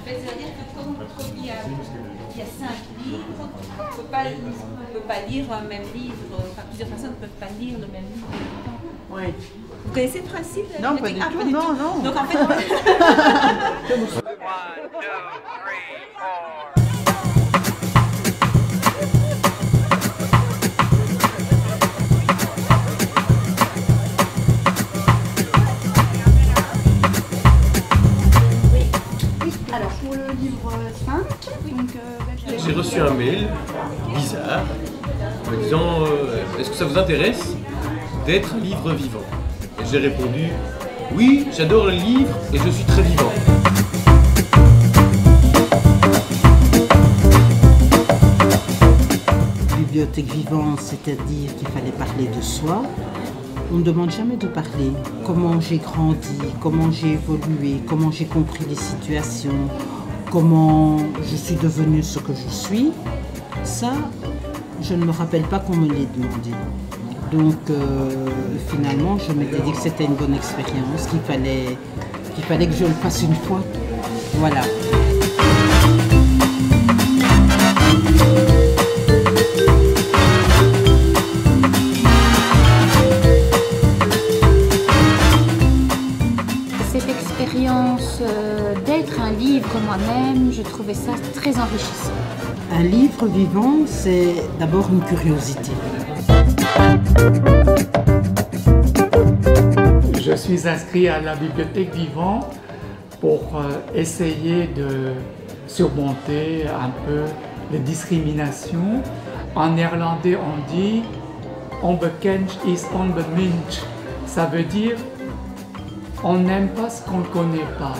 C'est-à-dire que comme il y a 5 livres, on ne peut pas lire un même livre, enfin, plusieurs personnes ne peuvent pas lire le même livre en même temps. Oui. Vous connaissez le principe de la Non, pas du tout, non, non. Donc en fait, Alors pour le livre 5, donc j'ai reçu un mail bizarre me disant est-ce que ça vous intéresse d'être un livre vivant? Et j'ai répondu oui, j'adore le livre et je suis très vivant. Bibliothèque vivante, c'est-à-dire qu'il fallait parler de soi. On ne demande jamais de parler. Comment j'ai grandi, comment j'ai évolué, comment j'ai compris les situations, comment je suis devenue ce que je suis. Ça, je ne me rappelle pas qu'on me l'ait demandé. Donc finalement, je m'étais dit que c'était une bonne expérience, qu'il fallait que je le fasse une fois. Voilà. Cette expérience d'être un livre moi-même, je trouvais ça très enrichissant. Un livre vivant, c'est d'abord une curiosité. Je suis inscrit à la Bibliothèque vivante pour essayer de surmonter un peu les discriminations. En néerlandais, on dit « onbekend is onbemind ». Ça veut dire « on n'aime pas ce qu'on ne connaît pas ».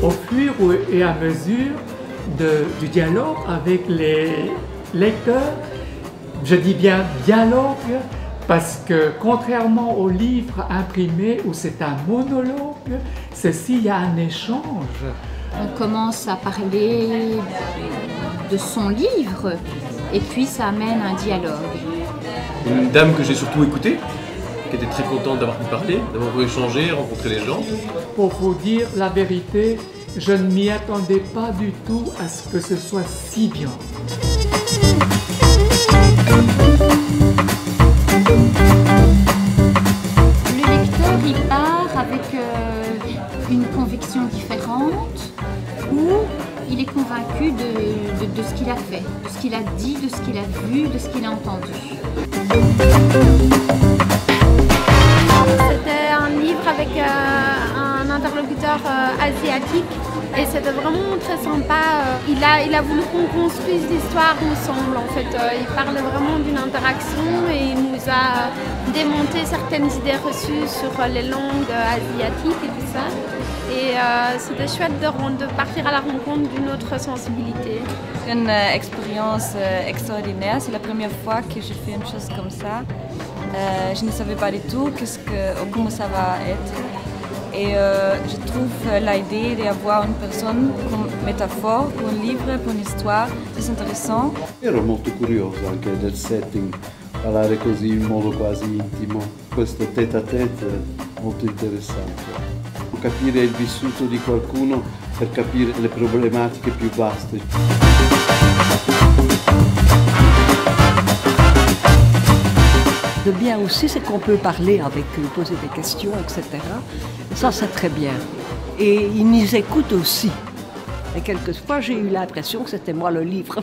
Au fur et à mesure du dialogue avec les lecteurs, je dis bien dialogue parce que contrairement au livre imprimé où c'est un monologue, ceci il y a un échange. On commence à parler de son livre et puis ça amène un dialogue. Une dame que j'ai surtout écoutée, qui était très contente d'avoir pu parler, d'avoir pu échanger, rencontrer les gens. Pour vous dire la vérité, je ne m'y attendais pas du tout à ce que ce soit si bien. Le lecteur, il part avec une conviction différente ou il est convaincu de ce qu'il a fait, de ce qu'il a dit, de ce qu'il a vu, de ce qu'il a entendu. C'était un livre avec un interlocuteur asiatique et c'était vraiment très sympa. Il a voulu qu'on construise l'histoire ensemble en fait. Il parlait vraiment d'une interaction et il nous a démonté certaines idées reçues sur les langues asiatiques et tout ça. Et c'était chouette de partir à la rencontre d'une autre sensibilité. Une expérience extraordinaire, c'est la première fois que je fais une chose comme ça. Je ne savais pas du tout comment ça va être. Et je trouve l'idée d'avoir une personne comme métaphore pour un livre, pour une histoire, très intéressant. Ero molto curioso anche del setting, parlare così in modo quasi intimo. Questo tête-à-tête molto interessante. Capire il vissuto di qualcuno per capire le problematiche più vaste. Le bien aussi, c'est qu'on peut parler avec eux, poser des questions, etc. Ça, c'est très bien. Et ils nous écoutent aussi. Et quelquefois, j'ai eu l'impression que c'était moi le livre.